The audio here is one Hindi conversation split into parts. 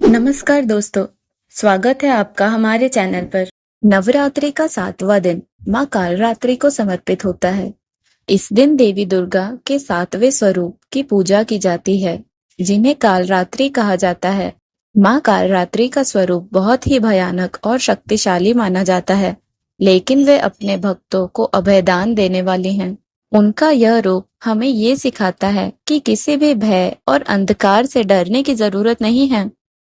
नमस्कार दोस्तों, स्वागत है आपका हमारे चैनल पर। नवरात्रि का 7वां दिन माँ कालरात्रि को समर्पित होता है। इस दिन देवी दुर्गा के 7वें स्वरूप की पूजा की जाती है, जिन्हें कालरात्रि कहा जाता है। माँ कालरात्रि का स्वरूप बहुत ही भयानक और शक्तिशाली माना जाता है, लेकिन वे अपने भक्तों को अभयदान देने वाली हैं। उनका यह रूप हमें ये सिखाता है कि किसी भी भय और अंधकार से डरने की जरूरत नहीं है,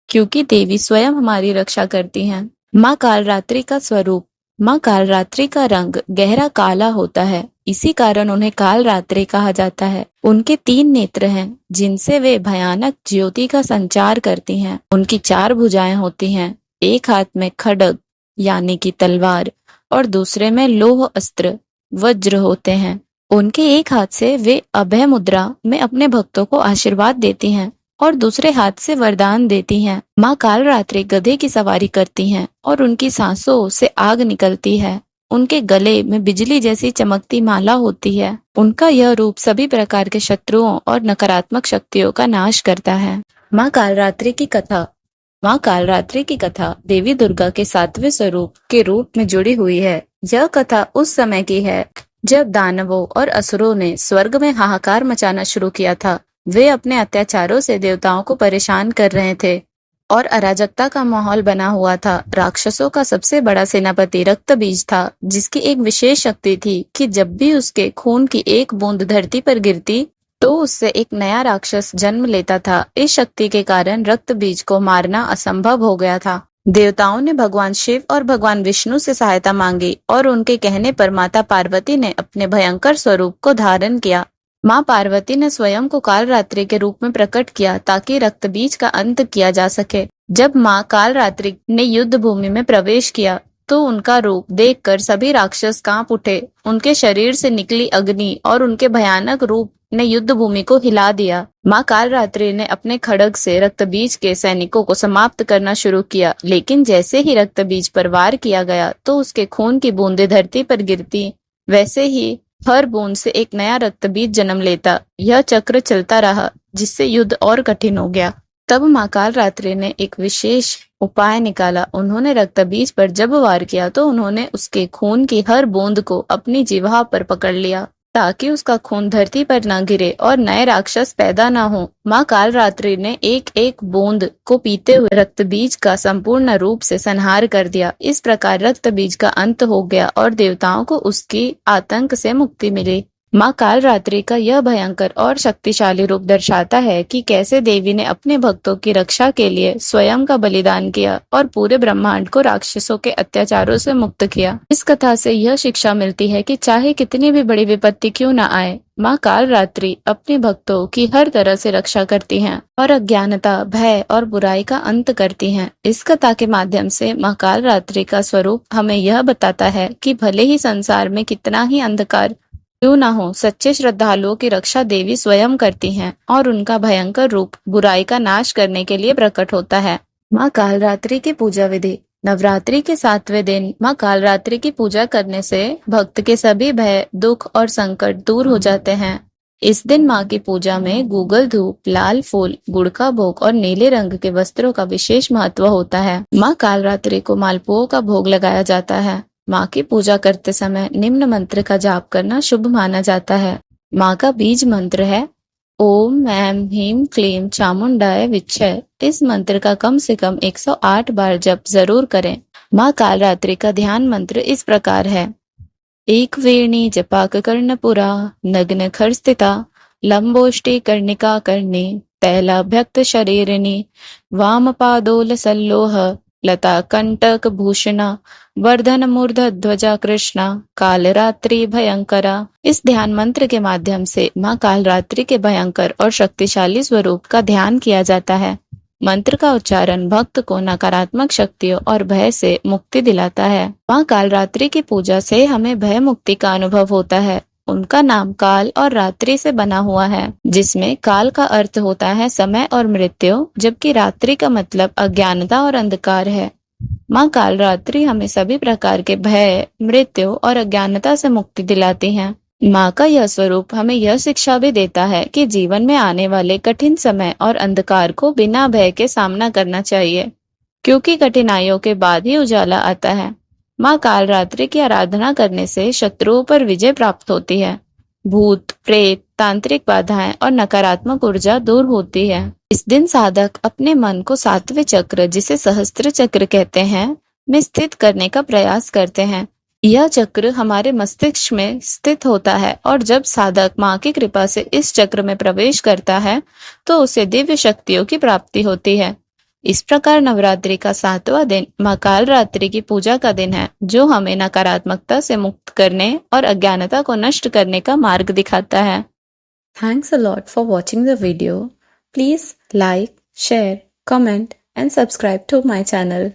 क्योंकि देवी स्वयं हमारी रक्षा करती हैं। माँ कालरात्रि का स्वरूप। माँ कालरात्रि का रंग गहरा काला होता है, इसी कारण उन्हें कालरात्रि कहा जाता है। उनके 3 नेत्र हैं, जिनसे वे भयानक ज्योति का संचार करती हैं। उनकी 4 भुजाएं होती हैं, एक हाथ में खड्ग यानी कि तलवार और दूसरे में लौह अस्त्र वज्र होते हैं। उनके एक हाथ से वे अभय मुद्रा में अपने भक्तों को आशीर्वाद देती हैं और दूसरे हाथ से वरदान देती हैं। माँ कालरात्रि गधे की सवारी करती हैं और उनकी सांसों से आग निकलती है। उनके गले में बिजली जैसी चमकती माला होती है। उनका यह रूप सभी प्रकार के शत्रुओं और नकारात्मक शक्तियों का नाश करता है। माँ कालरात्रि की कथा। माँ कालरात्रि की कथा देवी दुर्गा के 7वें स्वरूप के रूप में जुड़ी हुई है। यह कथा उस समय की है जब दानवों और असुरों ने स्वर्ग में हाहाकार मचाना शुरू किया था। वे अपने अत्याचारों से देवताओं को परेशान कर रहे थे और अराजकता का माहौल बना हुआ था। राक्षसों का सबसे बड़ा सेनापति रक्तबीज था, जिसकी एक विशेष शक्ति थी कि जब भी उसके खून की एक बूंद धरती पर गिरती तो उससे एक नया राक्षस जन्म लेता था। इस शक्ति के कारण रक्तबीज को मारना असंभव हो गया था। देवताओं ने भगवान शिव और भगवान विष्णु से सहायता मांगी और उनके कहने पर माता पार्वती ने अपने भयंकर स्वरूप को धारण किया। माँ पार्वती ने स्वयं को कालरात्रि के रूप में प्रकट किया ताकि रक्तबीज का अंत किया जा सके। जब माँ कालरात्रि ने युद्ध भूमि में प्रवेश किया तो उनका रूप देखकर सभी राक्षस कांप उठे। उनके शरीर से निकली अग्नि और उनके भयानक रूप ने युद्ध भूमि को हिला दिया। माँ कालरात्रि ने अपने खड्ग से रक्तबीज के सैनिकों को समाप्त करना शुरू किया, लेकिन जैसे ही रक्तबीज पर वार किया गया तो उसके खून की बूंदें धरती पर गिरती, वैसे ही हर बूंद से एक नया रक्तबीज जन्म लेता। यह चक्र चलता रहा, जिससे युद्ध और कठिन हो गया। तब माँ कालरात्रि ने एक विशेष उपाय निकाला। उन्होंने रक्तबीज पर जब वार किया तो उन्होंने उसके खून की हर बूंद को अपनी जिह्वा पर पकड़ लिया, ताकि उसका खून धरती पर न गिरे और नए राक्षस पैदा न हो। माँ कालरात्रि ने एक एक बूंद को पीते हुए रक्तबीज का संपूर्ण रूप से संहार कर दिया। इस प्रकार रक्तबीज का अंत हो गया और देवताओं को उसकी आतंक से मुक्ति मिली। माँ कालरात्रि का यह भयंकर और शक्तिशाली रूप दर्शाता है कि कैसे देवी ने अपने भक्तों की रक्षा के लिए स्वयं का बलिदान किया और पूरे ब्रह्मांड को राक्षसों के अत्याचारों से मुक्त किया। इस कथा से यह शिक्षा मिलती है कि चाहे कितनी भी बड़ी विपत्ति क्यों न आए, माँ कालरात्रि अपने भक्तों की हर तरह से रक्षा करती हैं और अज्ञानता, भय और बुराई का अंत करती हैं। इस कथा के माध्यम से माँ कालरात्रि का स्वरूप हमें यह बताता है कि भले ही संसार में कितना ही अंधकार क्यों ना हो, सच्चे श्रद्धालुओं की रक्षा देवी स्वयं करती हैं और उनका भयंकर रूप बुराई का नाश करने के लिए प्रकट होता है। माँ कालरात्रि की पूजा विधि। नवरात्रि के 7वें दिन माँ कालरात्रि की पूजा करने से भक्त के सभी भय, दुख और संकट दूर हो जाते हैं। इस दिन माँ की पूजा में गूगल धूप, लाल फूल, गुड़ का भोग और नीले रंग के वस्त्रों का विशेष महत्व होता है। माँ कालरात्रि को मालपुओं का भोग लगाया जाता है। माँ की पूजा करते समय निम्न मंत्र का जाप करना शुभ माना जाता है। माँ का बीज मंत्र है ओम ऐं ह्रीं क्लीं चामुंडाय विच्छय। इस मंत्र का कम से कम 108 बार जप जरूर करें। माँ कालरात्रि का ध्यान मंत्र इस प्रकार है। एक वेणी जपाक कर्णपुरा, नग्न खर स्थिता, लंबोष्टि कर्णिका कर्णी, पहला भक्त शरीरिणी, वाम पादोल सल्लोह, लता कंटक भूषणा, वर्धन मूर्ध ध्वजा कृष्णा, कालरात्रि भयंकरा। इस ध्यान मंत्र के माध्यम से माँ कालरात्रि के भयंकर और शक्तिशाली स्वरूप का ध्यान किया जाता है। मंत्र का उच्चारण भक्त को नकारात्मक शक्तियों और भय से मुक्ति दिलाता है। माँ कालरात्रि की पूजा से हमें भय मुक्ति का अनुभव होता है। उनका नाम काल और रात्रि से बना हुआ है, जिसमें काल का अर्थ होता है समय और मृत्यु, जबकि रात्रि का मतलब अज्ञानता और अंधकार है। माँ कालरात्रि हमें सभी प्रकार के भय, मृत्यु और अज्ञानता से मुक्ति दिलाती हैं। माँ का यह स्वरूप हमें यह शिक्षा भी देता है कि जीवन में आने वाले कठिन समय और अंधकार को बिना भय के सामना करना चाहिए, क्योंकि कठिनाइयों के बाद ही उजाला आता है। माँ कालरात्रि की आराधना करने से शत्रुओं पर विजय प्राप्त होती है। भूत, प्रेत, तांत्रिक बाधाएं और नकारात्मक ऊर्जा दूर होती है। इस दिन साधक अपने मन को सातवें चक्र, जिसे सहस्त्र चक्र कहते हैं, में स्थित करने का प्रयास करते हैं। यह चक्र हमारे मस्तिष्क में स्थित होता है और जब साधक माँ की कृपा से इस चक्र में प्रवेश करता है तो उसे दिव्य शक्तियों की प्राप्ति होती है। इस प्रकार नवरात्रि का 7वां दिन माँ कालरात्रि की पूजा का दिन है, जो हमें नकारात्मकता से मुक्त करने और अज्ञानता को नष्ट करने का मार्ग दिखाता है। Thanks a lot for watching the video. Please like, share, comment and subscribe to my channel.